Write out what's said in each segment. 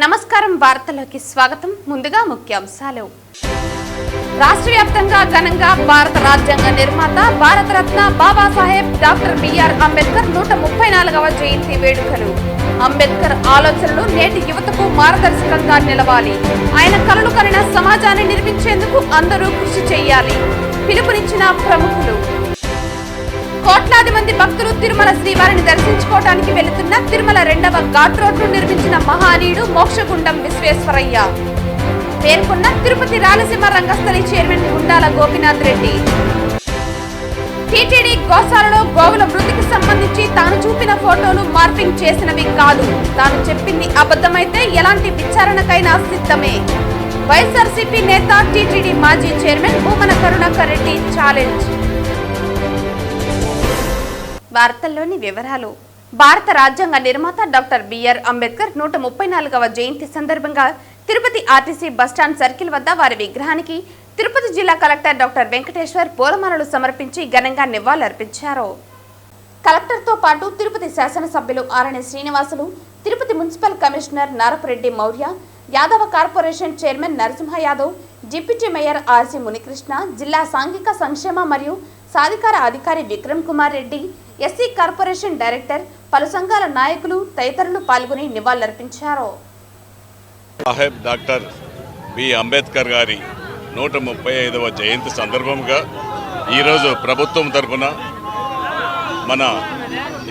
నమస్కారం వార్తలకు స్వాగతం ముందుగా ముఖ్యాంశాలు రాష్ట్ర వ్యాప్తంగా ఘనంగా భారత రాజ్యాంగ నిర్మాత భారతరత్న బాబాసాహెబ్ డాక్టర్ బిఆర్ అంబేద్కర్ 134వ జయంతి వేడుకలు అంబేద్కర్ ఆలోచనలు నేటి యువతకు మార్గదర్శకంగా నిలవాలి ఆయన కలలు కనిన సమాజాన్ని నిర్మించేందుకు అందరూ కృషి చేయాలి పిలుపునిచ్చిన ప్రముఖులు కోట్లాది మంది భక్తులు తిరుమల శ్రీవారిని దర్శించుకోవడానికి వెళుతున్న తిరుమల 2వ ఘాట్ రోడ్డు నిర్మించిన మహానీయుడు మోక్షగుండం విశ్వేశ్వరయ్య పేర్కొన్న తిరుపతి రాయలసీమ రంగస్థలి చైర్మన్ గుండాల గోపీనాథ్ రెడ్డి టీటీడీ గోశాలలో గోవుల మృతికి సంబంధించి తాను చూపిన ఫోటోలు మార్పింగ్ చేసినవి కాదు తాను చెప్పింది అబద్ధమైతే ఎలాంటి విచారణకైనా సిద్ధమే వైఎస్ఆర్సీపీ నేత టీటీడీ మాజీ చైర్మన్ భూమన కరుణాకర్ రెడ్డి ఛాలెంజ్ వార్తల్లోని వివరాలు భారత రాజ్యాంగ నిర్మాత డాక్టర్ బిఆర్ అంబేద్కర్ 134వ జయంతి సందర్భంగా తిరుపతి ఆర్టీసీ బస్టాండ్ సర్కిల్ వద్ద వారి విగ్రహానికి తిరుపతి జిల్లా కలెక్టర్ డాక్టర్ వెంకటేశ్వర్ పూలమాలలు సమర్పించి ఘనంగా నివాళులర్పించారు. కలెక్టర్తో పాటు తిరుపతి శాసనసభ్యులు Arani Srinivasulu, Tirupati municipal commissioner Narapureddy Maurya, Yadava corporation chairman Narasimha Yadav, deputy mayor RC Munikrishna, జిల్లా సాంఘిక సంక్షేమ మరియు సాధికార అధికారి Vikram Kumar Reddy, SC corporation director, పలు సంఘాల నాయకులు తదితరులు పాల్గొని నివాళులర్పించారు. సాహెబ్ డాక్టర్ బి అంబేద్కర్ గారి 135వ జయంతి సందర్భంగా ఈరోజు ప్రభుత్వం తరఫున మన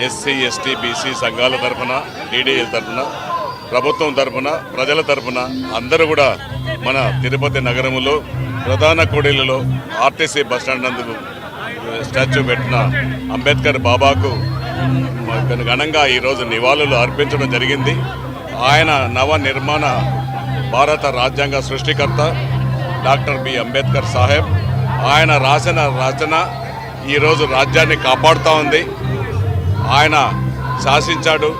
ఎస్సీ ఎస్టీ బీసీ సంఘాల తరఫున టీడీఏ తరఫున ప్రభుత్వం తరఫున ప్రజల తరఫున అందరూ కూడా మన తిరుపతి నగరంలో ప్రధాన కూడలిలో ఆర్టీసీ బస్టాండ్ నందు స్టాచ్యూ పెట్టిన అంబేద్కర్ బాబాకు ఘనంగా ఈరోజు నివాళులు అర్పించడం జరిగింది. ఆయన నవ నిర్మాణ భారత రాజ్యాంగ సృష్టికర్త డాక్టర్ బి అంబేద్కర్ సాహెబ్ ఆయన రాసిన రచన ఈరోజు రాజ్యాన్ని కాపాడుతూ ఉంది. ఆయన శాసించాడు,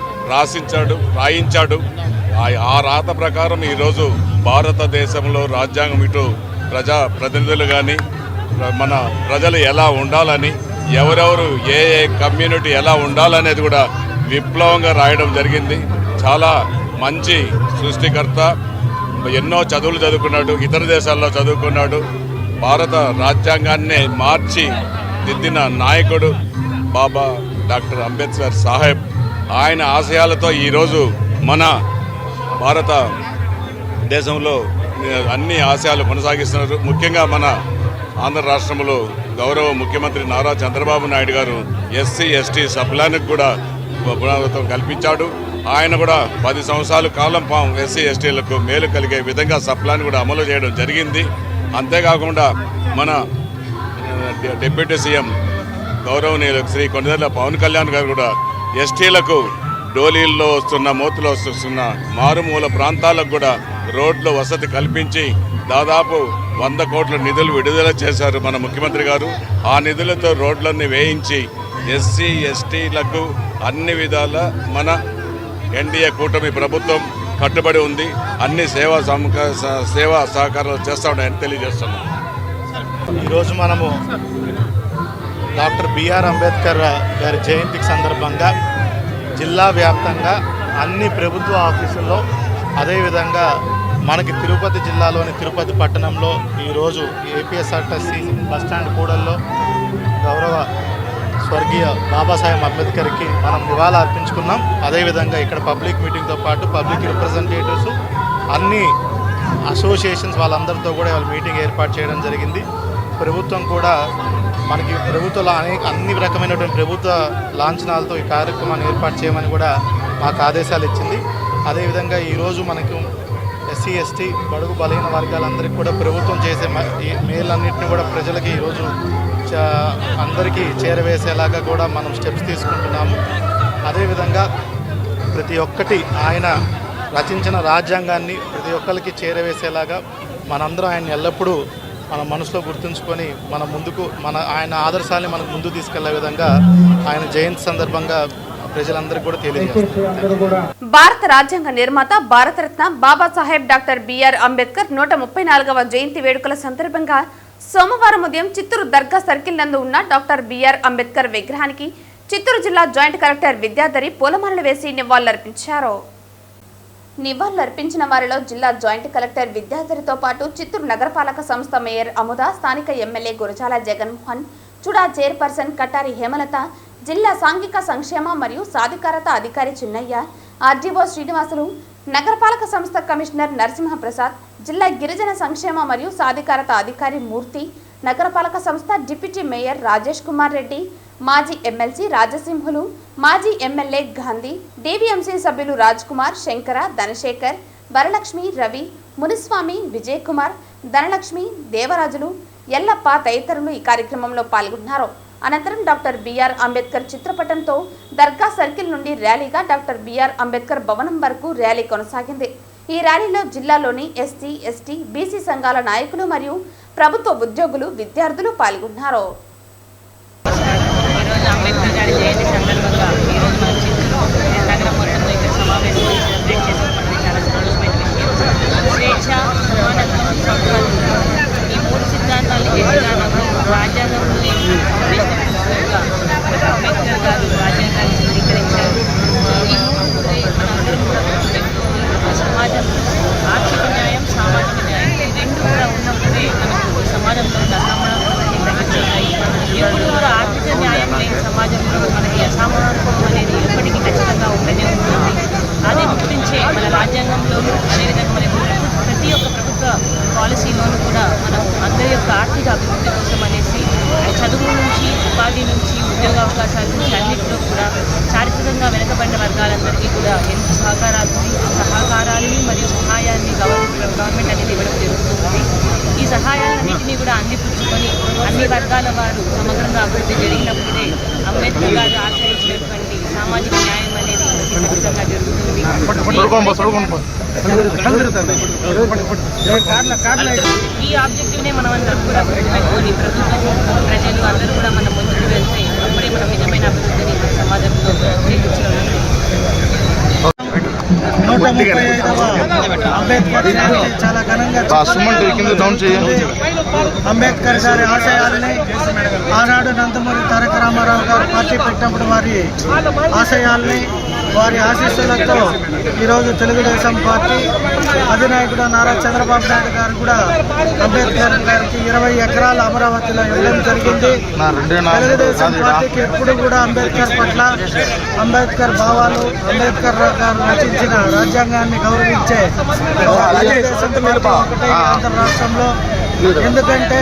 రాయించాడు. ఆ రాత ప్రకారం ఈరోజు భారతదేశంలో రాజ్యాంగం ఇటు ప్రజాప్రతినిధులు కానీ మన ప్రజలు ఎలా ఉండాలని, ఎవరెవరు ఏ కమ్యూనిటీ ఎలా ఉండాలనేది కూడా విప్లవంగా రాయడం జరిగింది. చాలా మంచి సృష్టికర్త, ఎన్నో చదువులు చదువుకున్నాడు, ఇతర దేశాల్లో చదువుకున్నాడు. భారత రాజ్యాంగాన్నే మార్చి దిద్దిన నాయకుడు బాబా డాక్టర్ అంబేద్కర్ సాహెబ్. ఆయన ఆశయాలతో ఈరోజు మన భారత దేశంలో అన్ని ఆశయాలు కొనసాగిస్తున్నారు. ముఖ్యంగా మన ఆంధ్ర రాష్ట్రంలో గౌరవ ముఖ్యమంత్రి నారా చంద్రబాబు నాయుడు గారు ఎస్సీ ఎస్టీ సప్లాన్కి కూడా పునరావృతం కల్పించాడు. ఆయన కూడా 10 సంవత్సరాల కాలం ఎస్సీ ఎస్టీలకు మేలు కలిగే విధంగా సప్లాన్ కూడా అమలు చేయడం జరిగింది. అంతేకాకుండా మన డిప్యూటీ సీఎం గౌరవనీయులు శ్రీ కొణిదెల పవన్ కళ్యాణ్ గారు కూడా ఎస్టీలకు డోలీల్లో వస్తున్న మూతులో వస్తున్న మారుమూల ప్రాంతాలకు కూడా రోడ్లు వసతి కల్పించి దాదాపు 100 కోట్ల నిధులు విడుదల చేశారు మన ముఖ్యమంత్రి గారు. ఆ నిధులతో రోడ్లన్నీ వేయించి ఎస్సీ ఎస్టీలకు అన్ని విధాల మన ఎన్డీఏ కూటమి ప్రభుత్వం కట్టుబడి ఉంది. అన్ని సేవా సహకారాలు చేస్తూ ఉన్నాయని తెలియజేస్తున్నాం. ఈరోజు మనము డాక్టర్ బిఆర్ అంబేద్కర్ గారి జయంతికి సందర్భంగా జిల్లా వ్యాప్తంగా అన్ని ప్రభుత్వ ఆఫీసుల్లో, అదేవిధంగా మనకి తిరుపతి జిల్లాలోని తిరుపతి పట్టణంలో ఈరోజు ఏపీఎస్ఆర్టీసీ బస్టాండ్ కూడల్లో గౌరవ స్వర్గీయ బాబాసాహెబ్ అంబేద్కర్కి మనం నివాళులు అర్పించుకున్నాం. అదేవిధంగా ఇక్కడ పబ్లిక్ మీటింగ్తో పాటు పబ్లిక్ రిప్రజెంటేటివ్స్, అన్ని అసోసియేషన్స్ వాళ్ళందరితో కూడా వాళ్ళ మీటింగ్ ఏర్పాటు చేయడం జరిగింది. ప్రభుత్వం కూడా మనకి ప్రభుత్వంలో అన్ని రకమైనటువంటి ప్రభుత్వ లాంఛనాలతో ఈ కార్యక్రమాన్ని ఏర్పాటు చేయమని కూడా మాకు ఆదేశాలు ఇచ్చింది. అదేవిధంగా ఈరోజు మనకు ఎస్సీ ఎస్టీ బడుగు బలహీన వర్గాలందరికీ కూడా ప్రభుత్వం చేసే మేలన్నింటినీ కూడా ప్రజలకి ఈరోజు అందరికీ చేరవేసేలాగా కూడా మనం స్టెప్స్ తీసుకుంటున్నాము. అదేవిధంగా ప్రతి ఒక్కటి ఆయన రచించిన రాజ్యాంగాన్ని ప్రతి ఒక్కరికి చేరవేసేలాగా మనందరం ఆయన ఎల్లప్పుడూ మన మనసులో గుర్తుంచుకొని మన ముందుకు ఆయన ఆదర్శాన్ని మనకు ముందు తీసుకెళ్లే విధంగా ఆయన జయంతి సందర్భంగా ప్రజలందరికీ కూడా తెలియజేస్తారు. భారత రాజ్యాంగ నిర్మాత భారతరత్న బాబాసాహెబ్ డాక్టర్ బిఆర్ అంబేద్కర్ 134వ జయంతి వేడుకల సందర్భంగా సోమవారం ఉదయం చిత్తూరు దర్గా సర్కిల్ నందు ఉన్న డాక్టర్ బిఆర్ అంబేద్కర్ విగ్రహానికి చిత్తూరు జిల్లా జాయింట్ కలెక్టర్ విద్యాధరి పూలమాలలు వేసి నివాళులర్పించారు. నివాళులర్పించిన వారిలో జిల్లా జాయింట్ కలెక్టర్ విద్యాధరితో పాటు చిత్తూరు నగరపాలక సంస్థ మేయర్ అముద, స్థానిక ఎమ్మెల్యే గురజాల జగన్మోహన్, చుడా చైర్పర్సన్ కటారి హేమలత, జిల్లా సాంఘిక సంక్షేమ మరియు సాధికారత అధికారి చిన్నయ్య, ఆర్డీఓ శ్రీనివాసులు, నగరపాలక సంస్థ కమిషనర్ నరసింహప్రసాద్, జిల్లా గిరిజన సంక్షేమ మరియు సాధికారత అధికారి మూర్తి, నగరపాలక సంస్థ డిప్యూటీ మేయర్ రాజేష్ కుమార్ రెడ్డి, మాజీ ఎమ్మెల్సీ రాజసింహులు, మాజీ ఎమ్మెల్యే గాంధీ, డీవీఎంసీ సభ్యులు రాజ్ కుమార్, శంకర, ధనశేఖర్, వరలక్ష్మి, రవి, మునిస్వామి, విజయ్ కుమార్, ధనలక్ష్మి, దేవరాజులు, ఎల్లప్ప తదితరులు ఈ కార్యక్రమంలో పాల్గొన్నారు. అనంతరం డాక్టర్ బిఆర్ అంబేద్కర్ చిత్రపటంతో దర్గా సర్కిల్ నుండి ర్యాలీగా డాక్టర్ బిఆర్ అంబేద్కర్ భవనం వరకు ర్యాలీ కొనసాగింది. ఈ ర్యాలీలో జిల్లాలోని ఎస్సీ, ఎస్టీ, బీసీ సంఘాల నాయకులు మరియు ప్రభుత్వ ఉద్యోగులు, విద్యార్థులు పాల్గొన్నారు. అంబేద్కర్ గారి జయంతి సందర్భంగా ఈరోజు మన చిత్తూరు నగరం మొత్తంలో ఇక్కడ సమావేశం సెలబ్రేట్ చేసుకోవడం చాలా సంతోషమైన విషయం. స్వేచ్ఛ, సమానత్వం, సంస్కృతి ఈ మూడు సిద్ధాంతాలు గట్టిగా రాజ్యాంగంలో అంబేద్కర్ గారు రాజ్యాంగాన్ని స్వీకరించారు. ఈ మూడు సమాజంలో ఆర్థిక న్యాయం, సామాజిక న్యాయం ఈ రెండు కూడా ఉన్నప్పుడే మనకు సమాజంలో అసమానత్వాన్ని తగ్గించుతాయి. ఎప్పుడు కూడా ఆర్థిక న్యాయం లేని సమాజంలో మనకి అసమానత్వం అనేది ఎప్పటికీ ఖచ్చితంగా ఉండనే ఉంటుంది. అది గుర్తించే మన రాజ్యాంగంలోనూ అదేవిధంగా మన ప్రతి ఒక్క ప్రభుత్వ పాలసీలోనూ కూడా మనం అందరి యొక్క ఆర్థిక అభివృద్ధి కోసం అనేసి చదువు నుంచి, ఉపాధి నుంచి, ఉద్యోగ అవకాశాల నుంచి అన్నింటిలో కూడా చారిత్రకంగా వెనుకబడిన వర్గాలందరికీ కూడా ఎంతో సహకారాన్ని మరియు సహాయాన్ని గవర్నమెంట్ అనేది ఇవ్వడం జరుగుతుంది. ఈ సహాయాలన్నింటినీ కూడా అందిపుచ్చుకొని అన్ని వర్గాల వారు సమగ్రంగా అభివృద్ధి జరిగినప్పుడే అంబేద్కర్ గారు ఆశ్రయించినటువంటి సామాజిక న్యాయం అనేది ఖచ్చితంగా జరుగుతుంది. ఈ ఆబ్జెక్టివ్నే మనం అందరం కూడా గుర్తుపెట్టుకొని ప్రభుత్వం, ప్రజలు అందరూ కూడా మనం ముందుకు వెళ్తే అప్పుడే మనం నిజమైన అభివృద్ధిని మన సమాజంలో చేకూర్చగలుగుతాం. 135వ అంబేద్కర్ జయంతి చాలా ఘనంగా అంబేద్కర్ గారి ఆశయాలని ఆనాడు నందమూరి తారక రామారావు గారు పార్టీ పెట్టినప్పుడు వారి ఆశయాల్ని, వారి ఆశీస్సులతో ఈరోజు తెలుగుదేశం పార్టీ అధినాయకుడు నారా చంద్రబాబు నాయుడు గారు కూడా అంబేద్కర్ గారికి 20 ఎకరాల అమరావతిలో ఇవ్వడం జరిగింది. తెలుగుదేశం పార్టీకి ఎప్పుడు కూడా అంబేద్కర్ పట్ల, అంబేద్కర్ భావాలు, అంబేద్కర్ గారు రచించిన రాజ్యాంగాన్ని గౌరవించే తెలుగుదేశం పార్టీ ఒకటే ఆంధ్ర రాష్ట్రంలో. ఎందుకంటే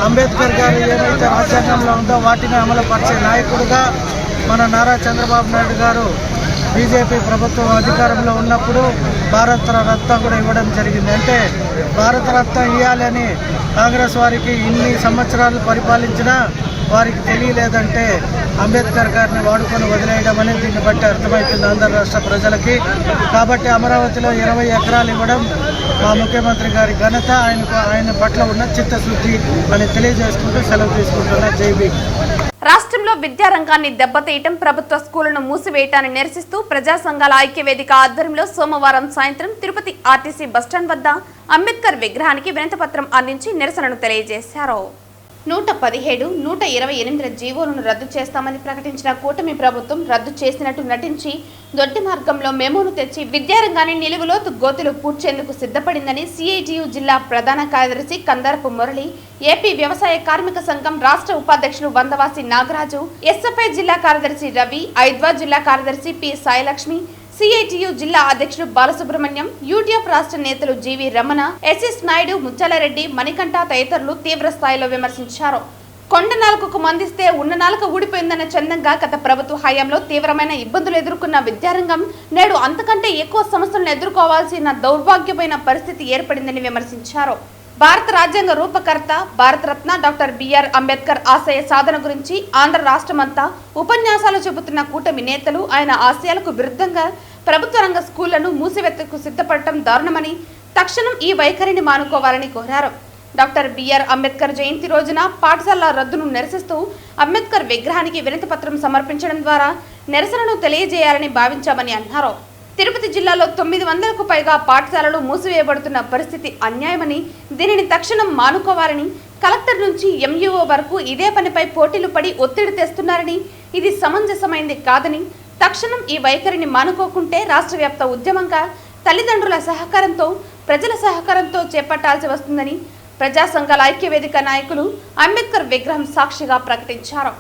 అంబేద్కర్ గారు ఏమైతే రాజ్యాంగంలో ఉందో వాటిని అమలు పరిచే నాయకుడుగా మన నారా చంద్రబాబు నాయుడు గారు బీజేపీ ప్రభుత్వం అధికారంలో ఉన్నప్పుడు భారత రత్న కూడా ఇవ్వడం జరిగింది. అంటే భారత రత్న ఇవ్వాలని కాంగ్రెస్ వారికి ఇన్ని సంవత్సరాలు పరిపాలించినా వారికి తెలియలేదంటే అంబేద్కర్ గారిని వాడుకొని వదిలేయడం అనేది దీన్ని బట్టి అర్థమవుతుంది ఆంధ్ర రాష్ట్ర ప్రజలకి. కాబట్టి అమరావతిలో 20 ఎకరాలు ఇవ్వడం మా ముఖ్యమంత్రి గారి ఘనత, ఆయన పట్ల ఉన్న చిత్తశుద్ధి అని తెలియజేసుకుంటూ సెలవు తీసుకుంటున్నా. జై భీమ్. రాష్ట్రంలో విద్యారంగాన్ని దెబ్బతీయటం, ప్రభుత్వ స్కూళ్లను మూసివేయటాన్ని నిరసిస్తూ ప్రజా సంఘాల ఐక్యవేదిక ఆధ్వర్యంలో సోమవారం సాయంత్రం తిరుపతి ఆర్టీసీ బస్టాండ్ వద్ద అంబేద్కర్ విగ్రహానికి వినతిపత్రం అందించి నిరసనను తెలియజేశారు. 117, 128 జీవోలను రద్దు చేస్తామని ప్రకటించిన కూటమి ప్రభుత్వం రద్దు చేసినట్టు నటించి దొడ్డి మార్గంలో మెమోను తెచ్చి విద్యారంగాన్ని నిలువులోతు గోతులు పూడ్చేందుకు సిద్ధపడిందని సిఐటియు జిల్లా ప్రధాన కార్యదర్శి కందరపు మురళి, ఏపీ వ్యవసాయ కార్మిక సంఘం రాష్ట్ర ఉపాధ్యక్షులు వందవాసి నాగరాజు, ఎస్ఎఫ్ఐ జిల్లా కార్యదర్శి రవి, ఐద్వా జిల్లా కార్యదర్శి పి సాయిలక్ష్మి, సిఐటియు జిల్లా అధ్యక్షుడు బాలసుబ్రహ్మణ్యం, యూటీఎఫ్ రాష్ట్ర నేతలు జీవి రమణ, ఎస్ఎస్ నాయుడు, ముత్యాలరెడ్డి, మణికంఠ తదితరులు తీవ్ర స్థాయిలో విమర్శించారు. కొండ నాలుకకు మందిస్తే ఉన్న నాలుక ఊడిపోయిందన్న చందంగా గత ప్రభుత్వ హయాంలో తీవ్రమైన ఇబ్బందులు ఎదుర్కొన్న విద్యారంగం నేడు అంతకంటే ఎక్కువ సమస్యలను ఎదుర్కోవాల్సిన దౌర్భాగ్యమైన పరిస్థితి ఏర్పడిందని విమర్శించారు. భారత రాజ్యాంగ రూపకర్త, భారతరత్న డాక్టర్ బిఆర్ అంబేద్కర్ ఆశయ సాధన గురించి ఆంధ్ర రాష్ట్రమంతా ఉపన్యాసాలు చెబుతున్న కూటమి నేతలు ఆయన ఆశయాలకు విరుద్ధంగా ప్రభుత్వ రంగ స్కూళ్లను మూసివేతకు సిద్ధపడటం దారుణమని, తక్షణం ఈ వైఖరిని మానుకోవాలని కోరారు. డాక్టర్ బిఆర్ అంబేద్కర్ జయంతి రోజున పాఠశాల రద్దును నిరసిస్తూ అంబేద్కర్ విగ్రహానికి వినతి పత్రం సమర్పించడం ద్వారా నిరసనను తెలియజేయాలని భావించామని అన్నారు. తిరుపతి జిల్లాలో 900కు పైగా పాఠశాలలు మూసివేయబడుతున్న పరిస్థితి అన్యాయమని, దీనిని తక్షణం మానుకోవాలని, కలెక్టర్ నుంచి ఎంఈఓ వరకు ఇదే పనిపై పోటీలు పడి ఒత్తిడి తెస్తున్నారని, ఇది సమంజసమైంది కాదని, తక్షణం ఈ వైఖరిని మానుకోకుంటే రాష్ట్ర వ్యాప్త ఉద్యమంగా తల్లిదండ్రుల సహకారంతో ప్రజల సహకారంతో చేపట్టాల్సి వస్తుందని ప్రజా సంఘాల ఐక్యవేదిక నాయకులు అంబేద్కర్ విగ్రహం సాక్షిగా ప్రకటించారు.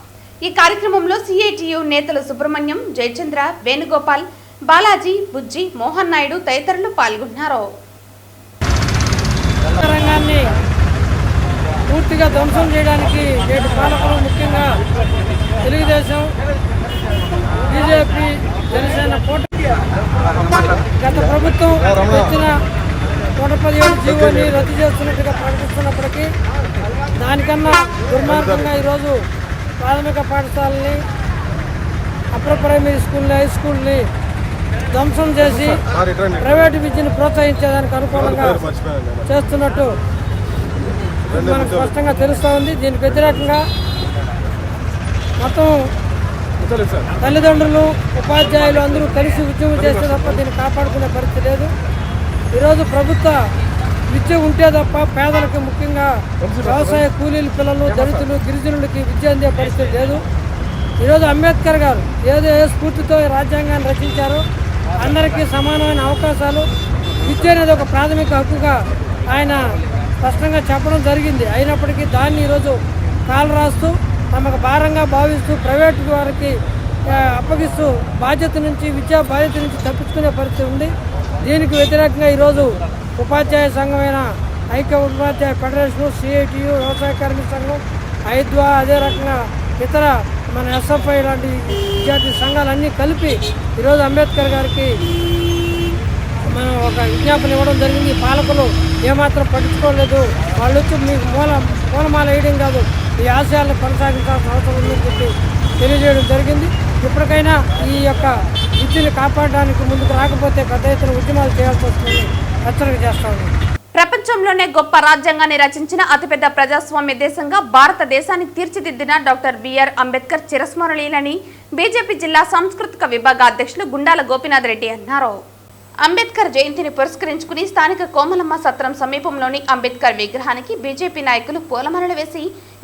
ఈ కార్యక్రమంలో సిఐటియు నేతలు సుబ్రహ్మణ్యం, జయచంద్ర, వేణుగోపాల్, బాలాజీ, బుజ్జి, మోహన్ నాయుడు తదితరులు పాల్గొన్నారు. రంగాన్ని పూర్తిగా ధ్వంసం చేయడానికి నేటి పాలకులు ముఖ్యంగా తెలుగుదేశం, బీజేపీ, జనసేన కూటమి గత ప్రభుత్వం వచ్చిన 117 జీవోని రద్దు చేస్తున్నట్టుగా ప్రకటిస్తున్నప్పటికీ దానికన్నా దుర్మార్గంగా ఈరోజు ప్రాథమిక పాఠశాలని, అప్పర్ ప్రైమరీ స్కూల్ని, హై స్కూల్ని ధ్వంసం చేసి ప్రైవేటు విద్యను ప్రోత్సహించేదానికి అనుకూలంగా చేస్తున్నట్టు మనకు స్పష్టంగా తెలుస్తూ ఉంది. దీనికి వ్యతిరేకంగా మొత్తం తల్లిదండ్రులు, ఉపాధ్యాయులు అందరూ కలిసి ఉద్యమం చేస్తే తప్ప దీన్ని కాపాడుకునే పరిస్థితి లేదు. ఈరోజు ప్రభుత్వ విద్య ఉంటే తప్ప పేదలకు, ముఖ్యంగా వ్యవసాయ కూలీల పిల్లలు, దళితులు, గిరిజనులకి విద్య అందే పరిస్థితి లేదు. ఈరోజు అంబేద్కర్ గారు ఏ స్ఫూర్తితో రాజ్యాంగాన్ని రచించారో అందరికీ సమానమైన అవకాశాలు, విద్య అనేది ఒక ప్రాథమిక హక్కుగా ఆయన స్పష్టంగా చెప్పడం జరిగింది. అయినప్పటికీ దాన్ని ఈరోజు కాలు రాస్తూ తమకు భారంగా భావిస్తూ ప్రైవేటు వారికి అప్పగిస్తూ విద్యా బాధ్యత నుంచి తప్పించుకునే పరిస్థితి ఉంది. దీనికి వ్యతిరేకంగా ఈరోజు ఉపాధ్యాయ సంఘమైన ఐక్య ఉపాధ్యాయ ఫెడరేషన్, సిఐటియు, వ్యవసాయ కార్మిక సంఘం, ఐద్వా, అదే రకంగా ఇతర మన ఎస్ఎఫ్ఐ లాంటి విద్యార్థి సంఘాలన్నీ కలిపి ఈరోజు అంబేద్కర్ గారికి మనం ఒక విజ్ఞాపన ఇవ్వడం జరిగింది. పాలకులు ఏమాత్రం పట్టించుకోలేదు. వాళ్ళు వచ్చి మీకు పూలమాల వేయడం కాదు, ఈ ఆశయాలను కొనసాగించాల్సిన అవసరం ఉందని చెప్పి తెలియజేయడం జరిగింది. ఇప్పటికైనా ఈ యొక్క విద్యను కాపాడడానికి ముందుకు రాకపోతే పెద్ద ఎత్తున ఉద్యమాలు చేయాల్సి వస్తుందని హెచ్చరిక చేస్తా ఉన్నాం. ప్రపంచంలోనే గొప్ప రాజ్యాంగాన్ని రచించిన అతిపెద్ద ప్రజాస్వామ్య దేశంగా భారతదేశాన్ని తీర్చిదిద్దిన డాక్టర్ బిఆర్ అంబేద్కర్ చిరస్మరణీయులని బీజేపీ జిల్లా సాంస్కృతిక విభాగ అధ్యక్షులు గుండాల గోపీనాథ్ రెడ్డి అన్నారు. అంబేద్కర్ జయంతిని పురస్కరించుకుని స్థానిక కోమలమ్మ సత్రం సమీపంలోని అంబేద్కర్ విగ్రహానికి బీజేపీ నాయకులు పూలమాలలు వేసి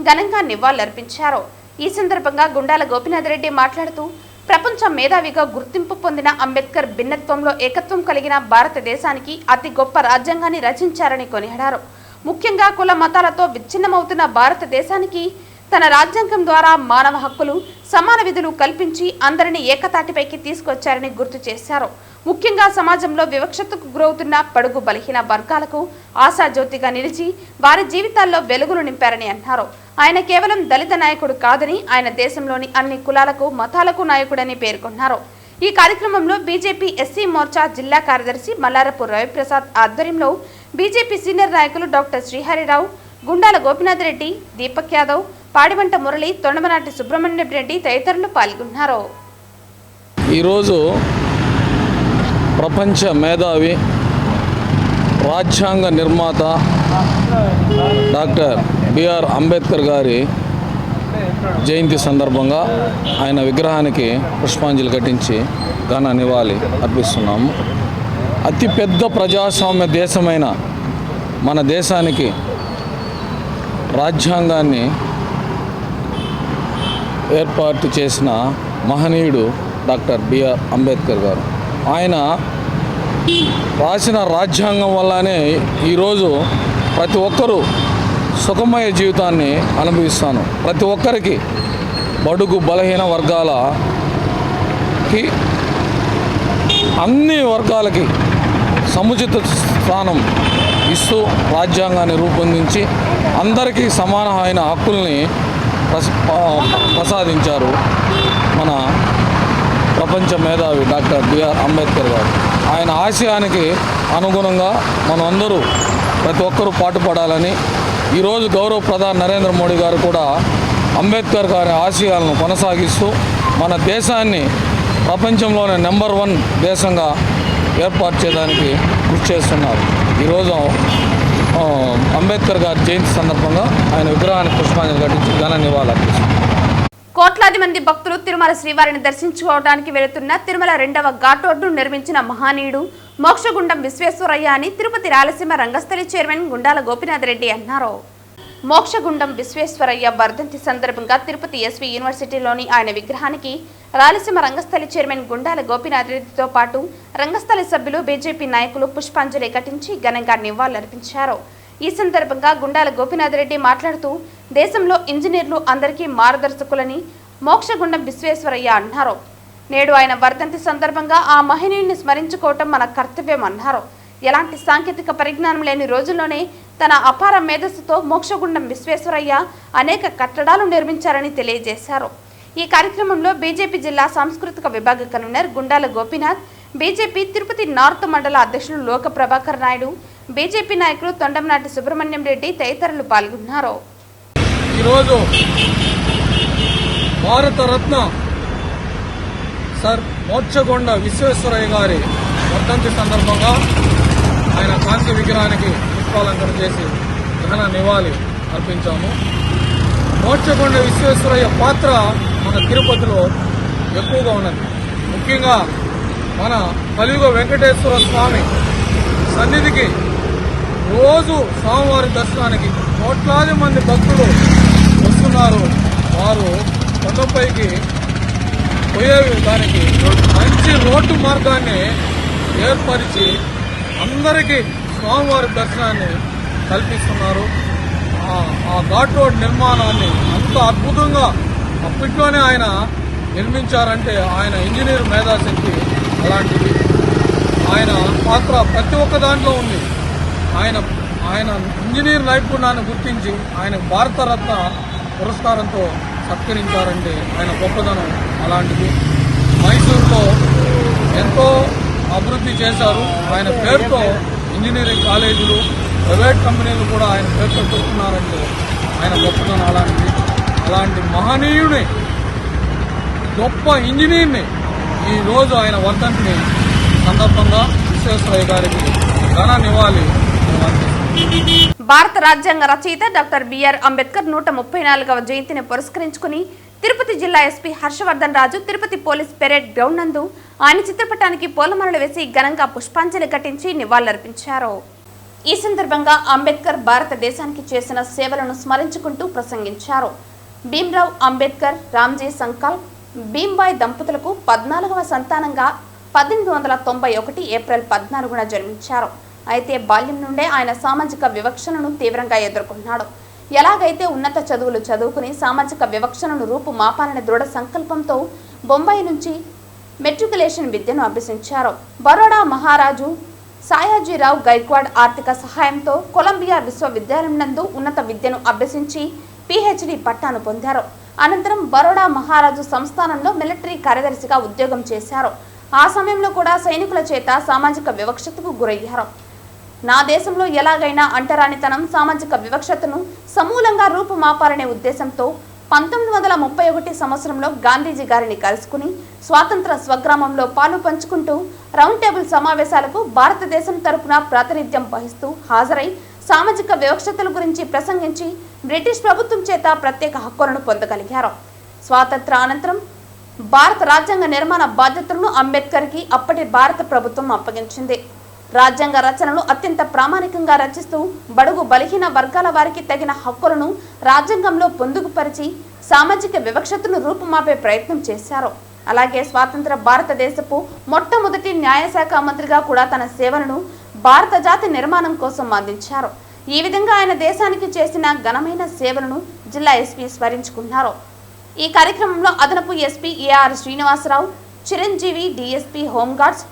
ఘనంగా నివాళులర్పించారు. ఈ సందర్భంగా గుండాల గోపీనాథ్ రెడ్డి మాట్లాడుతూ ప్రపంచ మేధావిగా గుర్తింపు పొందిన అంబేద్కర్ భిన్నత్వంలో ఏకత్వం కలిగిన భారతదేశానికి అతి గొప్ప రాజ్యాంగాన్ని రచించారని కొనియాడారు. ముఖ్యంగా కుల మతాలతో విచ్ఛిన్నమవుతున్న భారతదేశానికి తన రాజ్యాంగం ద్వారా మానవ హక్కులు, సమాన విధులు కల్పించి అందరినీ ఏకతాటిపైకి తీసుకొచ్చారని గుర్తు చేశారు. ముఖ్యంగా సమాజంలో వివక్షతకు గురవుతున్న పడుగు బలహీన వర్గాలకు ఆశాజ్యోతిగా నిలిచి వారి జీవితాల్లో వెలుగులు నింపారని అన్నారు. ఆయన కేవలం దళిత నాయకుడు కాదని, ఆయన దేశంలోని అన్ని కులాలకు, మతాలకు నాయకుడని పేర్కొన్నారు. ఈ కార్యక్రమంలో బీజేపీ ఎస్సీ మోర్చా జిల్లా కార్యదర్శి మల్లారపు రవిప్రసాద్ ఆధ్వర్యంలో బీజేపీ సీనియర్ నాయకులు డాక్టర్ శ్రీహరిరావు, గుండాల గోపీనాథ్ రెడ్డి, దీపక్ యాదవ్, పాడివంట మురళి, తొండమనాటి సుబ్రహ్మణ్యం రెడ్డి తదితరులు పాల్గొన్నారు. ఈరోజు ప్రపంచ మేధావి, రాజ్యాంగ నిర్మాత డాక్టర్ బిఆర్ అంబేద్కర్ గారి జయంతి సందర్భంగా ఆయన విగ్రహానికి పుష్పాంజలి ఘటించి ఘన నివాళి అర్పిస్తున్నాము. అతిపెద్ద ప్రజాస్వామ్య దేశమైన మన దేశానికి రాజ్యాంగాన్ని ఏర్పాటు చేసిన మహనీయుడు డాక్టర్ బిఆర్ అంబేద్కర్ గారు. ఆయన రాసిన రాజ్యాంగం వల్లనే ఈరోజు ప్రతి ఒక్కరూ సుఖమయ జీవితాన్ని అనుభవిస్తాను. ప్రతి ఒక్కరికి బడుగు బలహీన వర్గాలకి, అన్ని వర్గాలకి సముచిత స్థానం ఇస్తూ రాజ్యాంగాన్ని రూపొందించి అందరికీ సమానమైన హక్కుల్ని ప్రసాదించారు మన ప్రపంచ మేధావి డాక్టర్ బిఆర్ అంబేద్కర్ గారు. ఆయన ఆశయానికి అనుగుణంగా మనమందరూ ప్రతి ఒక్కరూ పాటుపడాలని ఈరోజు గౌరవ ప్రధాని నరేంద్ర మోడీ గారు కూడా అంబేద్కర్ గారి ఆశయాలను కొనసాగిస్తూ మన దేశాన్ని ప్రపంచంలోనే నెంబర్ 1 దేశంగా ఏర్పాటు చేయడానికి కృషి చేస్తున్నారు. ఈరోజు అంబేద్కర్ గారి జయంతి సందర్భంగా ఆయన విగ్రహానికి పుష్పాంజలి ఘటించి ఘన నివాళులు అర్పిస్తున్నారు. కోట్లాది మంది భక్తులు తిరుమల శ్రీవారిని దర్శించుకోవడానికి వెళుతున్న తిరుమల 2వ ఘాట్ రోడ్డును నిర్మించిన మహానీయుడు మోక్షగుండం విశ్వేశ్వరయ్య అని తిరుపతి రాయలసీమ రంగస్థలి చైర్మన్ గుండాల గోపీనాథ్ రెడ్డి అన్నారు. మోక్షగుండం విశ్వేశ్వరయ్య వర్ధంతి సందర్భంగా తిరుపతి ఎస్వి యూనివర్సిటీలోని ఆయన విగ్రహానికి రాయలసీమ రంగస్థలి చైర్మన్ గుండాల గోపీనాథ్ రెడ్డితో పాటు రంగస్థలి సభ్యులు బీజేపీ నాయకులు పుష్పాంజలి ఘటించి ఘనంగా నివాళులర్పించారు. ఈ సందర్భంగా గుండాల గోపీనాథ్ రెడ్డి మాట్లాడుతూ దేశంలో ఇంజనీర్లు అందరికీ మార్గదర్శకులని మోక్షగుండం విశ్వేశ్వరయ్య అన్నారు. నేడు ఆయన వర్ధంతి సందర్భంగా ఆ మహనీయుని స్మరించుకోవటం మన కర్తవ్యం అన్నారు. ఎలాంటి సాంకేతిక పరిజ్ఞానం లేని రోజుల్లోనే తన అపార మేధస్సుతో మోక్షగుండం విశ్వేశ్వరయ్య అనేక కట్టడాలు నిర్మించారని తెలియజేశారు. ఈ కార్యక్రమంలో బీజేపీ జిల్లా సాంస్కృతిక విభాగ convener Gundala Gopinath, BJP Tirupati north మండల అధ్యక్షులు లోక ప్రభాకర్ నాయుడు, బీజేపీ నాయకులు తొండంనాటి సుబ్రహ్మణ్యం రెడ్డి తదితరులు పాల్గొన్నారు. ఈరోజు భారతరత్న సర్ మోక్షగుండ విశ్వేశ్వరయ్య గారి వర్ధంతి సందర్భంగా ఆయన కాంతి విగ్రహానికి పుష్పాలంకరణ చేసి ఘన నివాళి అర్పించాము. మోక్షగుండ విశ్వేశ్వరయ్య పాత్ర మన తిరుపతిలో ఎక్కువగా ఉన్నది. ముఖ్యంగా మన కలియుగ వెంకటేశ్వర స్వామి సన్నిధికి రోజు స్వామివారి దర్శనానికి కోట్లాది మంది భక్తులు వస్తున్నారు. వారు కొండపైకి పోయే దానికి మంచి రోడ్డు మార్గాన్ని ఏర్పరిచి అందరికీ స్వామివారి దర్శనాన్ని కల్పిస్తున్నారు. ఆ ఘాట్ రోడ్ నిర్మాణాన్ని అంత అద్భుతంగా అప్పట్లోనే ఆయన నిర్మించారంటే ఆయన ఇంజనీర్ మేధాశక్తి అలాంటిది. ఆయన పాత్ర ప్రతి ఒక్క దాంట్లో ఉంది. ఆయన ఇంజనీర్ నైపుణ్యాన్ని గుర్తించి ఆయన భారతరత్న పురస్కారంతో సత్కరించారంటే ఆయన గొప్పదనం అలాంటిది. మైసూరులో ఎంతో అభివృద్ధి చేశారు. ఆయన పేరుతో ఇంజనీరింగ్ కాలేజీలు, ప్రైవేట్ కంపెనీలు కూడా ఆయన పేరుతో పెడుతున్నారంటే ఆయన గొప్పదనం అలాంటిది. అలాంటి మహనీయుని గొప్ప ఇంజనీర్ని ఈరోజు ఆయన వర్ధంతిని సందర్భంగా విశ్వేశ్వరయ్య గారికి ఘన నివాళి. భారత రాజ్యాంగ రచయిత డాక్టర్ బిఆర్ అంబేద్కర్ 134వ జయంతిని పురస్కరించుకుని తిరుపతి జిల్లా ఎస్పీ హర్షవర్ధన్ రాజు తిరుపతి పోలీస్ పెరేడ్ గ్రౌండ్ నందు ఆయన చిత్రపటానికి పూలమాలలు వేసి ఘనంగా పుష్పాంజలి ఘటించి నివాళులర్పించారు. ఈ సందర్భంగా అంబేద్కర్ భారతదేశానికి చేసిన సేవలను స్మరించుకుంటూ ప్రసంగించారు. భీమ్రావ్ అంబేద్కర్, రామ్జీ సంకాల్, భీమ్బాయ్ దంపతులకు 14వ సంతానంగా 1891 ఏప్రిల్ 14న జన్మించారు. అయితే బాల్యం నుండే ఆయన సామాజిక వివక్షను తీవ్రంగా ఎదుర్కొన్నాడు. ఎలాగైతే ఉన్నత చదువులు చదువుకుని సామాజిక వివక్షను రూపుమాపాలనే దృఢ సంకల్పంతో బొంబాయి నుంచి మెట్రికులేషన్ విద్యను అభ్యసించారు. బరోడా మహారాజు సాయాజీరావు గైక్వాడ్ ఆర్థిక సహాయంతో కొలంబియా విశ్వవిద్యాలయం నందు ఉన్నత విద్యను అభ్యసించి PhD పట్టాను పొందారు. అనంతరం బరోడా మహారాజు సంస్థానంలో మిలిటరీ కార్యదర్శిగా ఉద్యోగం చేశారు. ఆ సమయంలో కూడా సైనికుల చేత సామాజిక వివక్షతకు గురయ్యారు. నా దేశంలో ఎలాగైనా అంటరానితనం, సామాజిక వివక్షతను సమూలంగా రూపుమాపాలనే ఉద్దేశంతో 1931 సంవత్సరంలో గాంధీజీ గారిని కలుసుకుని స్వాతంత్ర స్వగ్రామంలో పాలు పంచుకుంటూ రౌండ్ టేబుల్ సమావేశాలకు భారతదేశం తరపున ప్రాతినిధ్యం వహిస్తూ హాజరై సామాజిక వివక్షతల గురించి ప్రసంగించి బ్రిటిష్ ప్రభుత్వం చేత ప్రత్యేక హక్కులను పొందగలిగారు. స్వాతంత్ర అనంతరం భారత రాజ్యాంగ నిర్మాణ బాధ్యతలను అంబేద్కర్కి అప్పటి భారత ప్రభుత్వం అప్పగించింది. రాజ్యాంగ రచనలు అత్యంత ప్రామాణికంగా రచిస్తూ బడుగు బలహీన వర్గాల వారికి తగిన హక్కులను రాజ్యాంగంలో పొందుపరిచి సామాజిక వివక్షతను రూపుమాపే ప్రయత్నం చేశారు. అలాగే స్వాతంత్ర భారతదేశపు మొట్టమొదటి న్యాయశాఖ మంత్రిగా కూడా తన సేవలను భారత జాతి నిర్మాణం కోసం అందించారు. ఈ విధంగా ఆయన దేశానికి చేసిన ఘనమైన సేవలను జిల్లా ఎస్పీ స్మరించుకున్నారు. ఈ కార్యక్రమంలో అదనపు SP AR Srinivasarao, Chiranjeevi DSP home guards,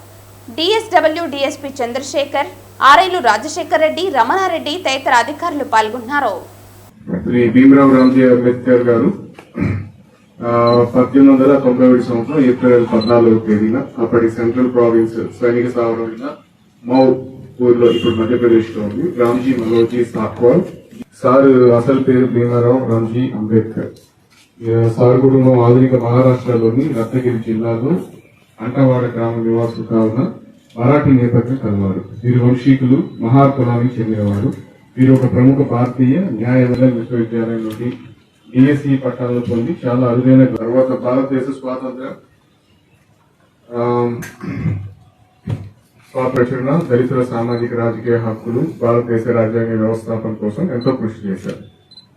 DSW DSP Chandrasekhar, ఆర్ఐలు రాజశేఖర్ రెడ్డి, రమణారెడ్డి తదితర అధికారులు పాల్గొన్నారు. శ్రీ భీమ్రావ్ రామ్జీ అంబేద్కర్ గారు 1891 సంవత్సరం ఏప్రిల్ 14వ తేదీన అప్పటి సెంట్రల్ ప్రావిన్స్ సైనిక స్థావరమైన మౌ ఊర్లో, ఇప్పుడు మధ్యప్రదేశ్ లో ఉంది, రామ్జీ మనోజీ సాక్వాల్. సార్ అసలు పేరు భీమరావ్ రామ్జీ అంబేద్కర్. సార్ కుటుంబం ఆధునిక మహారాష్ట్రలోని రత్నగిరి జిల్లాలో అంటవాడ గ్రామ నివాసులు కావున మరాఠీ నేపథ్యం కలవారు. వీరు వంశీకులు, మహార్ కులానికి చెందినవారు. వీరు ఒక ప్రముఖ భారతీయ న్యాయ విశ్వవిద్యాలయం నుండి DSE పట్టాలను పొంది చాలా అరుదైన తర్వాత భారతదేశ స్వాతంత్ర్యం, స్వప్రచురణ, దళితుల సామాజిక రాజకీయ హక్కులు, భారతదేశ రాజ్యాంగ వ్యవస్థాపన కోసం ఎంతో కృషి చేశారు.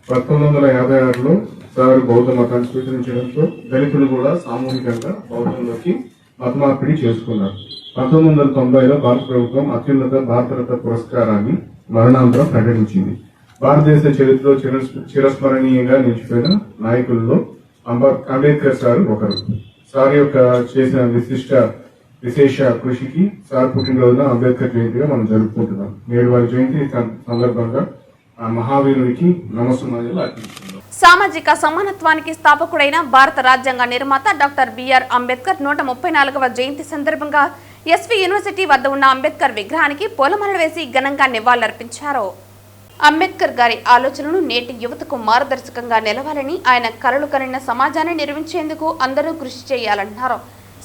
1956లో సార్ బౌద్ధ మతాన్ని స్వీకరించడంతో దళితులు కూడా సామూహికంగా బౌద్ధంలోకి మతమార్పిడి చేసుకున్నారు. 1990లో భారత ప్రభుత్వం అత్యున్నత భారతరత్న పురస్కారాన్ని మరణాంతరం ప్రకటించింది. భారతదేశ చరిత్రలో చిరస్మరణీయంగా నిలిచిపోయిన నాయకుల్లో అంబేద్కర్ సార్ ఒకరు. సార్ యొక్క చేసిన విశేష కృషికి సార్ పుట్టినరోజున అంబేద్కర్ జయంతిగా మనం జరుపుకుంటున్నాం. నేడు వారి జయంతి సందర్భంగా ఆ మహావీరునికి నమస్సుమాంజలు అర్పిస్తున్నాం. సామాజిక సమానత్వానికి స్థాపకుడైన భారత రాజ్యాంగ నిర్మాత డాక్టర్ బిఆర్ అంబేద్కర్ 134వ జయంతి సందర్భంగా ఎస్వి యూనివర్సిటీ వద్ద ఉన్న అంబేద్కర్ విగ్రహానికి పూలమాలలు వేసి ఘనంగా నివాళులర్పించారు. అంబేద్కర్ గారి ఆలోచనలు నేటి యువతకు మార్గదర్శకంగా నిలవాలని, ఆయన కలలు కనిన సమాజాన్ని నిర్మించేందుకు అందరూ కృషి చేయాలన్నారు.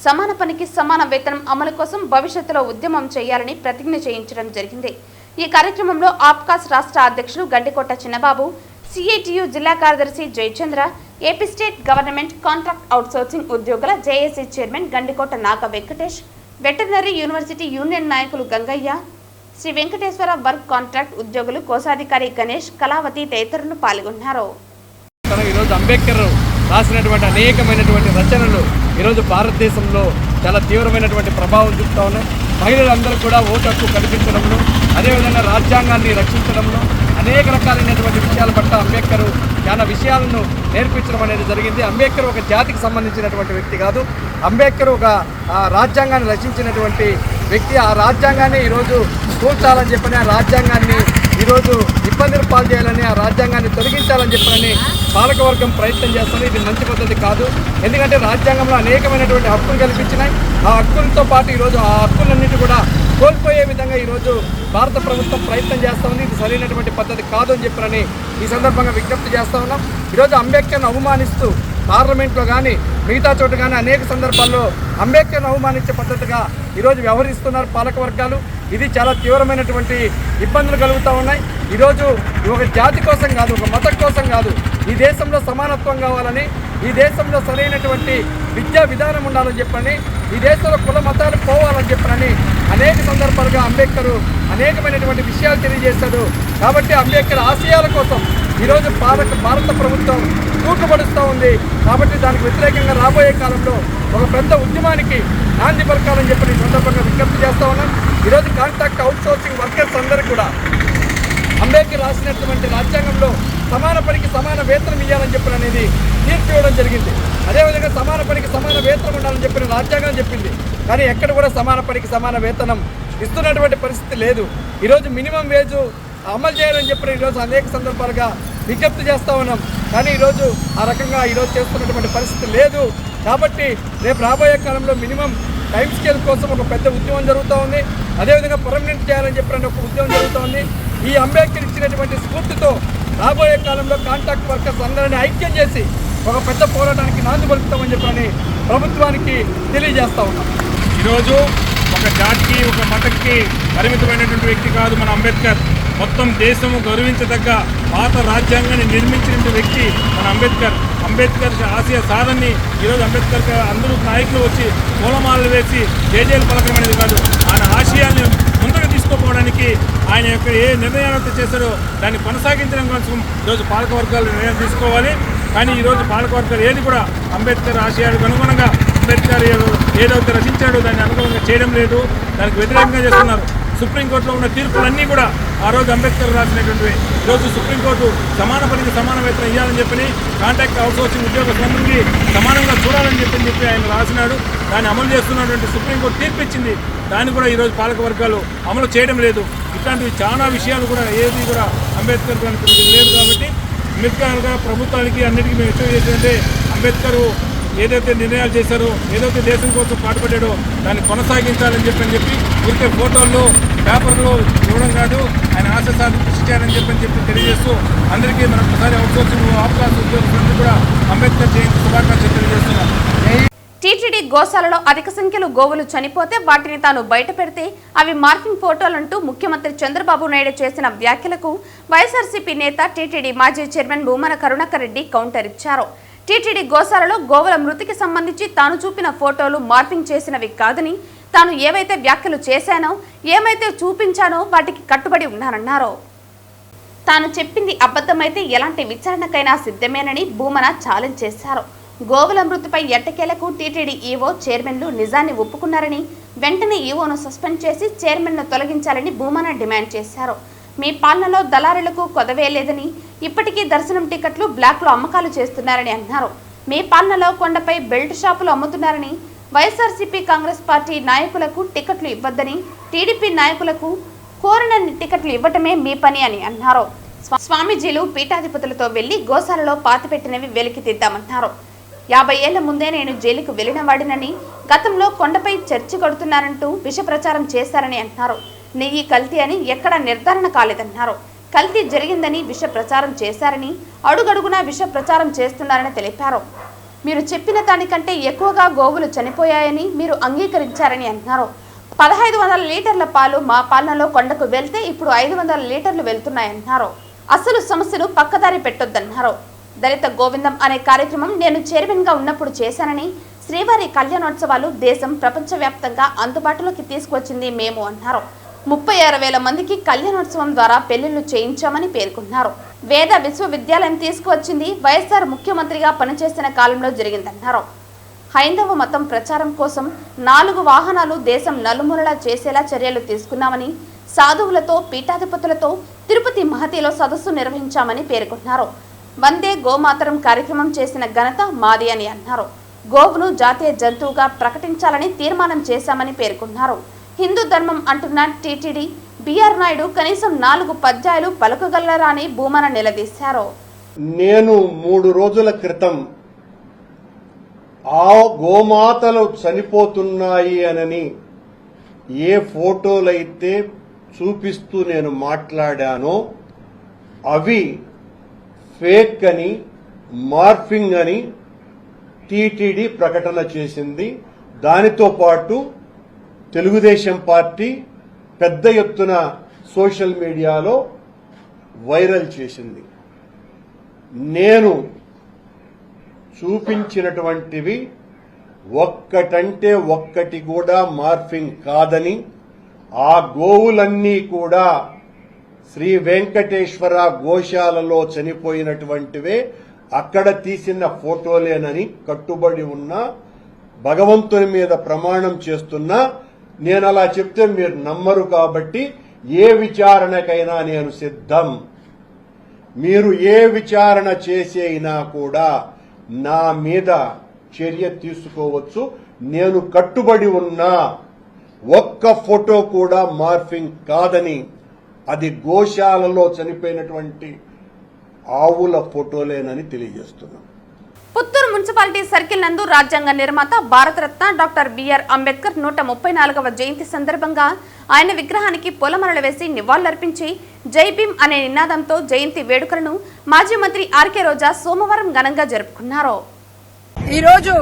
సమాన పనికి సమాన వేతనం అమలు కోసం భవిష్యత్తులో ఉద్యమం చేయాలని ప్రతిజ్ఞ చేయించడం జరిగింది. ఈ కార్యక్రమంలో ఆప్కాస్ రాష్ట్ర అధ్యక్షులు గండికోట చిన్నబాబు, సిఐటియు జిల్లా కార్యదర్శి Jayachandra, AP state government contract outsourcing ఉద్యోగుల జేఏసీ చైర్మన్ గండికోట నాగ వెంకటేష్, వెటర్నరీ యూనివర్సిటీ యూనియన్ నాయకులు గంగయ్య, శ్రీ వెంకటేశ్వర వర్క్ కాంట్రాక్ట్ ఉద్యోగులు కోశాధికారి గణేష్, కళావతి తదితరులు పాల్గొన్నారు. ఈరోజు అంబేద్కర్ రాసినటువంటి అనేకమైనటువంటి రచనలు ఈరోజు భారతదేశంలో చాలా తీవ్రమైనటువంటి ప్రభావం చూపుతూ ఉన్నాయి. మహిళలందరూ కూడా ఓటు హక్కు కల్పించడంలో, అదేవిధంగా రాజ్యాంగాన్ని రక్షించడంలో అనేక రకాలైనటువంటి విషయాల పట్ల అంబేద్కర్ చాలా విషయాలను నేర్పించడం అనేది జరిగింది. అంబేద్కర్ ఒక జాతికి సంబంధించినటువంటి వ్యక్తి కాదు. అంబేద్కర్ ఒక రాజ్యాంగాన్ని రచించినటువంటి వ్యక్తి. ఆ రాజ్యాంగాన్ని ఈరోజు కూల్చాలని చెప్పని, ఆ రాజ్యాంగాన్ని ఈరోజు ఇబ్బందులు పాలు చేయాలని, ఆ రాజ్యాంగాన్ని తొలగించాలని చెప్పని పాలకవర్గం ప్రయత్నం చేస్తుంది. ఇది మంచి పద్ధతి కాదు. ఎందుకంటే రాజ్యాంగంలో అనేకమైనటువంటి హక్కులు కల్పించినాయి. ఆ హక్కులతో పాటు ఈరోజు ఆ హక్కులన్నిటి కూడా కోల్పోయే విధంగా ఈరోజు భారత ప్రభుత్వం ప్రయత్నం చేస్తూ ఉంది. ఇది సరైనటువంటి పద్ధతి కాదు అని చెప్పని ఈ సందర్భంగా విజ్ఞప్తి చేస్తూ ఉన్నాం. ఈరోజు అంబేద్కర్ను అవమానిస్తూ పార్లమెంట్లో కానీ మిగతా చోట కానీ అనేక సందర్భాల్లో అంబేద్కర్ను అవమానించే పద్ధతిగా ఈరోజు వ్యవహరిస్తున్నారు పాలక వర్గాలు. ఇది చాలా తీవ్రమైనటువంటి ఇబ్బందులు కలుగుతూ ఉన్నాయి. ఈరోజు ఒక జాతి కోసం కాదు, ఒక మతం కోసం కాదు, ఈ దేశంలో సమానత్వం కావాలని, ఈ దేశంలో సరైనటువంటి విద్యా విధానం ఉండాలని చెప్పని, ఈ దేశంలో కుల మతాలు పోవాలని చెప్పని అనేక సందర్భాలుగా అంబేద్కర్ అనేకమైనటువంటి విషయాలు తెలియజేశాడు. కాబట్టి అంబేద్కర్ ఆశయాల కోసం ఈరోజు భారత ప్రభుత్వం తూటుపడుస్తూ ఉంది. కాబట్టి దానికి వ్యతిరేకంగా రాబోయే కాలంలో ఒక పెద్ద ఉద్యమానికి నాంది పలకాలని చెప్పి ఈ సందర్భంగా విజ్ఞప్తి చేస్తూ ఉన్నాం. ఈరోజు కాంట్రాక్ట్ అవుట్సోర్సింగ్ వర్కర్స్ అందరూ కూడా అంబేద్కర్ రాసినటువంటి రాజ్యాంగంలో సమాన పనికి సమాన వేతనం ఇవ్వాలని చెప్పిన అనేది తీర్పు ఇవ్వడం జరిగింది. అదేవిధంగా సమాన పనికి సమాన వేతనం ఉండాలని చెప్పిన రాజ్యాంగం చెప్పింది. కానీ ఎక్కడ కూడా సమాన పనికి సమాన వేతనం ఇస్తున్నటువంటి పరిస్థితి లేదు. ఈరోజు మినిమం వేజు అమలు చేయాలని చెప్పిన ఈరోజు అనేక సందర్భాలుగా విజ్ఞప్తి చేస్తూ ఉన్నాం. కానీ ఈరోజు ఆ రకంగా ఈరోజు చేస్తున్నటువంటి పరిస్థితి లేదు. కాబట్టి రేపు రాబోయే కాలంలో మినిమం టైం స్కేల్ కోసం ఒక పెద్ద ఉద్యమం జరుగుతూ ఉంది. అదేవిధంగా పర్మనెంట్ చేయాలని చెప్పిన ఒక ఉద్యమం జరుగుతూ ఉంది. ఈ అంబేద్కర్ ఇచ్చినటువంటి స్ఫూర్తితో రాబోయే కాలంలో కాంట్రాక్ట్ వర్కర్స్ అందరినీ ఐక్యం చేసి ఒక పెద్ద పోరాటానికి నాంది పలుకుతామని చెప్పని ప్రభుత్వానికి తెలియజేస్తూ ఉన్నాం. ఈరోజు ఒక జాతికి ఒక మతంకి పరిమితమైనటువంటి వ్యక్తి కాదు మన అంబేద్కర్. మొత్తం దేశము గౌరవించదగ్గ పాత రాజ్యాంగాన్ని నిర్మించిన వ్యక్తి మన అంబేద్కర్. అంబేద్కర్ ఆశయ సాధనని ఈరోజు అంబేద్కర్ అందరూ నాయకులు వచ్చి పూలమాలలు వేసి జేజేలు పలకడం అనేది కాదు, ఆయన ఆశయాన్ని ముందుకు తీసుకుపోవడానికి ఆయన యొక్క ఏ నిర్ణయాలు చేశారో దాన్ని కొనసాగించడం కోసం ఈరోజు పాలకవర్గాలు నిర్ణయం తీసుకోవాలి. కానీ ఈరోజు పాలకవర్గాలు ఏది కూడా అంబేద్కర్ ఆశయాలకు అనుగుణంగా అంబేద్కర్ ఏదైతే రచించాడో దాన్ని అనుగుణంగా చేయడం లేదు, దానికి వ్యతిరేకంగా చేస్తున్నారు. సుప్రీంకోర్టులో ఉన్న తీర్పులన్నీ కూడా ఆ రోజు అంబేద్కర్ రాసినటువంటివి. ఈరోజు సుప్రీంకోర్టు సమాన పనికి సమాన వేతనం ఇవ్వాలని చెప్పని, కాంట్రాక్ట్ అవుట్సోర్సింగ్ ఉద్యోగస్తులందరికీ సమానంగా చూడాలని చెప్పి ఆయన రాసినాడు. దాన్ని అమలు చేస్తున్నటువంటి సుప్రీంకోర్టు తీర్పు ఇచ్చింది. దాన్ని కూడా ఈరోజు పాలక వర్గాలు అమలు చేయడం లేదు. ఇట్లాంటివి చాలా విషయాలు కూడా ఏది కూడా అంబేద్కర్ లేదు. కాబట్టి అంబేద్కర్ ప్రభుత్వానికి అన్నిటికీ మేము హెచ్చరిక చేసేదంటే అంబేద్కర్ ఏదైతే నిర్ణయాలు చేశారో, ఏదైతే దేశం కోసం పాటుపడ్డాడో దాన్ని కొనసాగించాలని చెప్పి ఊరికే ఫోటోల్లో పేపర్లో ఇవ్వడం కాదు, ఆయన ఆశ సాధన కృషి చేయాలని చెప్పి తెలియజేస్తూ అందరికీ మనం ఒకసారి అవుట్సోర్సింగ్ ఆఫ్కాస్ ఉద్యోగులందరూ కూడా అంబేద్కర్ జయంతి శుభాకాంక్షలు తెలియజేస్తున్నాం. టీటీడీ గోశాలలో అధిక సంఖ్యలో గోవులు చనిపోతే వాటిని తాను బయట పెడితే అవి మార్కింగ్ ఫోటోలంటూ ముఖ్యమంత్రి చంద్రబాబు నాయుడు చేసిన వ్యాఖ్యలకు వైఎస్ఆర్సీపీ నేత టీటీడీ మాజీ చైర్మన్ భూమన కరుణాకర్ రెడ్డి కౌంటర్ ఇచ్చారు. టీటీడీ గోశాలలో గోవుల మృతికి సంబంధించి తాను చూపిన ఫోటోలు మార్పింగ్ చేసినవి కాదని, తాను ఏవైతే వ్యాఖ్యలు చేశానో, ఏమైతే చూపించానో వాటికి కట్టుబడి ఉన్నానన్నారు. తాను చెప్పింది అబద్ధమైతే ఎలాంటి విచారణకైనా సిద్ధమేనని భూమన ఛాలెంజ్ చేశారు. గోవుల మృతిపై ఎట్టకేలకు టీటీడీ ఈవో చైర్మన్లు నిజాన్ని ఒప్పుకున్నారని వెంటనే ఈవోను సస్పెండ్ చేసి చైర్మన్ను తొలగించాలని భూమన డిమాండ్ చేశారు. మీ పాలనలో దళారులకు కొదవేయలేదని, ఇప్పటికీ దర్శనం టికెట్లు బ్లాక్లో అమ్మకాలు చేస్తున్నారని అన్నారు. మీ పాలనలో కొండపై బెల్ట్ షాపులు అమ్ముతున్నారని, వైఎస్ఆర్సీపీ కాంగ్రెస్ పార్టీ నాయకులకు టికెట్లు ఇవ్వద్దని, టీడీపీ నాయకులకు కోరినన్ని టికెట్లు ఇవ్వటమే మీ పని అని అన్నారు. స్వామీజీలు పీఠాధిపతులతో వెళ్లి గోశాలలో పాతిపెట్టినవి వెలికి తీద్దామన్నారు. 50 ఏళ్ల ముందే నేను జైలుకు వెళ్లిన వాడినని, గతంలో కొండపై చర్చి కడుతున్నారంటూ విష ప్రచారం చేశారని అన్నారు. నెయ్యి కల్తీ అని ఎక్కడా నిర్ధారణ కాలేదన్నారు. కల్తీ జరిగిందని విష ప్రచారం చేశారని, అడుగడుగునా విష ప్రచారం చేస్తున్నారని తెలిపారు. మీరు చెప్పిన దానికంటే ఎక్కువగా గోవులు చనిపోయాయని మీరు అంగీకరించారని అన్నారు. 1500 లీటర్ల పాలు మా పాలనలో కొండకు వెళ్తే ఇప్పుడు 500 లీటర్లు వెళ్తున్నాయన్నారు. అసలు సమస్యను పక్కదారి పెట్టొద్దన్నారు. దళిత గోవిందం అనే కార్యక్రమం నేను చైర్మన్గా ఉన్నప్పుడు చేశానని, శ్రీవారి కళ్యాణోత్సవాలు దేశం ప్రపంచవ్యాప్తంగా అందుబాటులోకి తీసుకువచ్చింది మేము అన్నారు. 36,000 మందికి కళ్యాణోత్సవం ద్వారా పెళ్లిళ్లు చేయించామని పేర్కొన్నారు. వేద విశ్వవిద్యాలయం తీసుకువచ్చింది వైఎస్ఆర్ ముఖ్యమంత్రిగా పనిచేసిన కాలంలో జరిగిందన్నారు. హైందవ మతం ప్రచారం కోసం 4 వాహనాలు దేశం నలుమూలలా చేసేలా చర్యలు తీసుకున్నామని, సాధువులతో పీఠాధిపతులతో తిరుపతి మహతిలో సదస్సు నిర్వహించామని పేర్కొన్నారు. వందే గోమాతరం కార్యక్రమం చేసిన ఘనత మాది అని అన్నారు. గోవును జాతీయ జంతువుగా ప్రకటించాలని తీర్మానం చేశామని పేర్కొన్నారు. హిందూ ధర్మం అంటున్న టీటీడీ బిఆర్ నాయుడు కనీసం 4 పద్యాలు పలుకగలరా అని భూమన నిలదీశారు. నేను 3 రోజుల క్రితం ఆ గోమాతలు చనిపోతున్నాయి అనని ఏ ఫోటోలైతే చూపిస్తూ నేను మాట్లాడానో అవి ఫేక్ అని, మార్ఫింగ్ అని టీటీడీ ప్రకటన చేసింది. దానితో పాటు తెలుగుదేశం పార్టీ పెద్ద ఎత్తున సోషల్ మీడియాలో వైరల్ చేసింది. నేను చూపించినటువంటివి ఒక్కటంటే ఒక్కటి కూడా మార్ఫింగ్ కాదని, ఆ గోవులన్నీ కూడా శ్రీ వెంకటేశ్వర గోశాలలో చనిపోయినటువంటివే, అక్కడ తీసిన ఫోటోలేనని కట్టుబడి ఉన్న, భగవంతుని మీద ప్రమాణం చేస్తున్నా, నేను అలా చెప్తే మీరు నమ్మరు. కాబట్టి ఏ విచారణకైనా నేను సిద్ధం. మీరు ఏ విచారణ చేసేయినా కూడా నా మీద చర్య తీసుకోవచ్చు. నేను కట్టుబడి ఉన్నా. ఒక్క ఫోటో కూడా మార్ఫింగ్ కాదని, అది గోశాలలో చనిపోయినటువంటి ఆవుల ఫోటోలేనని తెలియజేస్తున్నాను. పుత్తూరు మున్సిపాలిటీ సర్కిల్ నందు రాజ్యాంగ నిర్మాత భారతరత్న డాక్టర్ బిఆర్ అంబేద్కర్ 134వ జయంతి సందర్భంగా ఆయన విగ్రహానికి పూలమాలలు వేసి నివాళులర్పించి జై భీమ్ అనే నినాదంతో జయంతి వేడుకలను మాజీ మంత్రి ఆర్కే రోజా సోమవారం ఘనంగా జరుపుకున్నారు. ఈ రోజు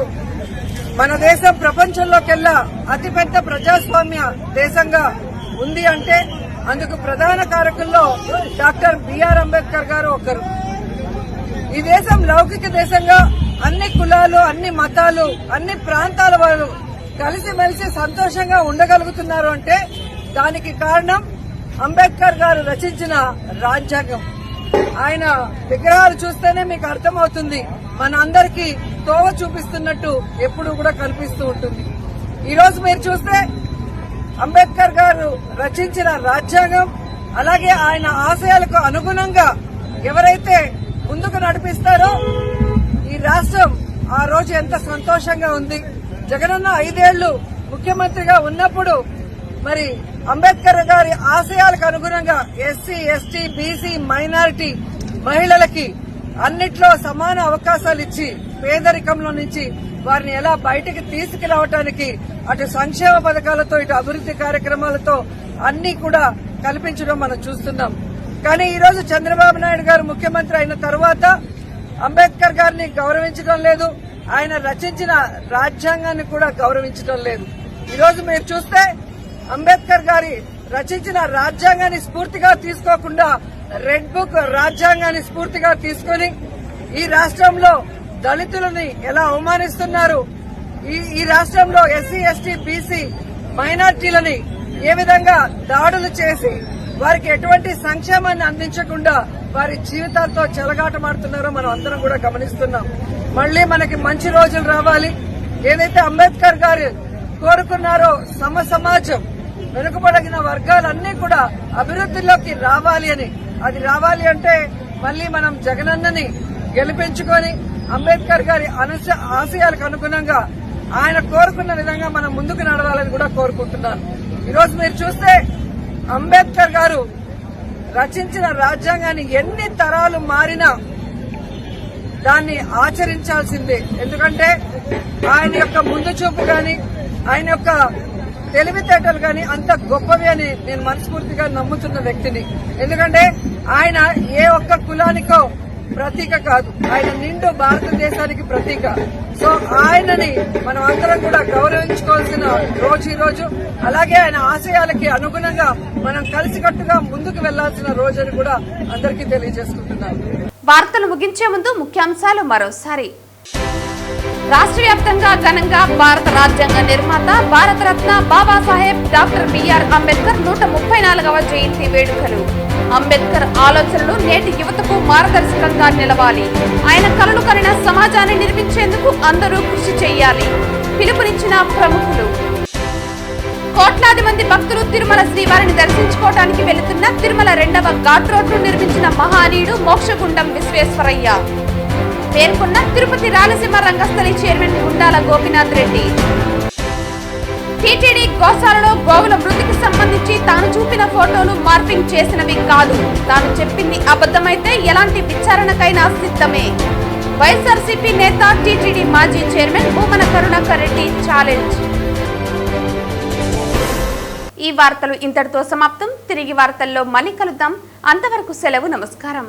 మన దేశం ప్రపంచంలోకెల్లా అతిపెద్ద ప్రజాస్వామ్య దేశంగా ఉంది అంటే అందుకు ప్రధాన కారకుల్లో డాక్టర్ బిఆర్ అంబేద్కర్ గారు ఒకరు. ఈ దేశం లౌకిక దేశంగా అన్ని కులాలు, అన్ని మతాలు, అన్ని ప్రాంతాల వారు కలిసిమెలిసి సంతోషంగా ఉండగలుగుతున్నారు అంటే దానికి కారణం అంబేద్కర్ గారు రచించిన రాజ్యాంగం. ఆయన విగ్రహాలు చూస్తేనే మీకు అర్థమవుతుంది, మన అందరికీ తోవ చూపిస్తున్నట్టు ఎప్పుడు కూడా కనిపిస్తూ ఉంటుంది. ఈ రోజు మీరు చూస్తే అంబేద్కర్ గారు రచించిన రాజ్యాంగం, అలాగే ఆయన ఆశయాలకు అనుగుణంగా ఎవరైతే ముందుకు నడిపిస్తారో ఈ రాష్ట్రం ఆ రోజు ఎంత సంతోషంగా ఉంది. జగనన్న 5 ఏళ్లు ముఖ్యమంత్రిగా ఉన్నప్పుడు మరి అంబేద్కర్ గారి ఆశయాలకు అనుగుణంగా ఎస్సీ, ఎస్టీ, బీసీ, మైనారిటీ మహిళలకి అన్నిట్లో సమాన అవకాశాలు ఇచ్చి పేదరికంలో నుంచి వారిని ఎలా బయటికి తీసుకురావడానికి అటు సంక్షేమ పథకాలతో ఇటు అభివృద్ది కార్యక్రమాలతో అన్ని కూడా కల్పించడం మనం చూస్తున్నాం. కానీ ఈ రోజు చంద్రబాబు నాయుడు గారు ముఖ్యమంత్రి అయిన తర్వాత అంబేద్కర్ గారిని గౌరవించడం లేదు, ఆయన రచించిన రాజ్యాంగాన్ని కూడా గౌరవించడం లేదు. ఈ రోజు మీరు చూస్తే అంబేద్కర్ గారి రచించిన రాజ్యాంగాన్ని స్ఫూర్తిగా తీసుకోకుండా రెడ్ బుక్ రాజ్యాంగాన్ని స్ఫూర్తిగా తీసుకుని ఈ రాష్ట్రంలో దళితులని ఎలా అవమానిస్తున్నారు, ఈ రాష్ట్రంలో ఎస్సీ, ఎస్టీ, బీసీ మైనార్టీలని ఏ విధంగా దాడులు చేసి వారికి ఎటువంటి సంక్షేమాన్ని అందించకుండా వారి జీవితాలతో చెలగాటమాడుతున్నారో మనం అందరం కూడా గమనిస్తున్నాం. మళ్లీ మనకి మంచి రోజులు రావాలి. ఏదైతే అంబేద్కర్ గారు కోరుకున్నారో సమాజం వెనుకబడిన వర్గాలన్నీ కూడా అభివృద్ధిలోకి రావాలి అని, అది రావాలి అంటే మళ్లీ మనం జగనన్నని గెలిపించుకొని అంబేద్కర్ గారి ఆశయాలకు అనుగుణంగా ఆయన కోరుకున్న విధంగా మనం ముందుకు నడవాలని కూడా కోరుకుంటున్నాను. ఈరోజు మీరు చూస్తే అంబేద్కర్ గారు రచించిన రాజ్యాంగాన్ని ఎన్ని తరాలు మారినా దాన్ని ఆచరించాల్సిందే. ఎందుకంటే ఆయన యొక్క ముందు చూపు గాని ఆయన యొక్క తెలివితేటలు గాని అంత గొప్పవి అని నేను మనస్ఫూర్తిగా నమ్ముతున్న వ్యక్తిని. ఎందుకంటే ఆయన ఏ ఒక్క కులానికో ప్రతీక కాదు, ఆయన నిండు భారతదేశానికి ప్రతీక. సో ఆయనని మనం అందరం కూడా గౌరవించుకోవాల్సిన రోజు ఈ రోజు. అలాగే ఆయన ఆశయాలకి అనుగుణంగా మనం కలిసికట్టుగా ముందుకు వెళ్లాల్సిన రోజు అని కూడా అందరికీ తెలియజేసుకుంటున్నాను. వార్తలు ముగించే ముందు ముఖ్యాంశాలు మరోసారి. రాష్ట్ర వ్యాప్తంగా ఘనంగా భారత రాజ్యాంగ నిర్మాత భారతరత్న బాబాసాహెబ్ డాక్టర్ బిఆర్ అంబేద్కర్ 134వ జయంతి వేడుకలు. అంబేద్కర్ ఆలోచనలు నేటి యువతకు మార్గదర్శకంగా నిలవాలి. ఆయన కలలు కనిన సమాజాన్ని నిర్మించేందుకు అందరూ కృషి చేయాలి. పిలుపునిచ్చిన ప్రముఖులు. కోట్లాది మంది భక్తులు తిరుమల శ్రీవారిని దర్శించుకోవడానికి వెళుతున్న తిరుమల 2వ ఘాట్ రోడ్ను నిర్మించిన మహానీయుడు మోక్షగుండం విశ్వేశ్వరయ్య పేర్కొన్న తిరుపతి రాయలసీమ రంగస్థలి చైర్మన్ గుండాల గోపీనాథ్ రెడ్డి. టీటీడీ గోశాలలో గోవుల మృతికి సంబంధించి తాను చూపిన ఫోటోలు మార్పింగ్ చేసినవి కాదు, తాను చెప్పింది అబద్ధమైతే ఎలాంటి విచారణకైనా సిద్ధమే. వైఎస్ఆర్సీపీ నేత టీటీడీ మాజీ చైర్మన్ భూమన కరుణాకర్ రెడ్డి ఛాలెంజ్. ఈ వార్తలు ఇంతటితో సమాప్తం. తిరిగి వార్తల్లో మళ్ళీ కలుద్దాం. అంతవరకు సెలవు. నమస్కారం.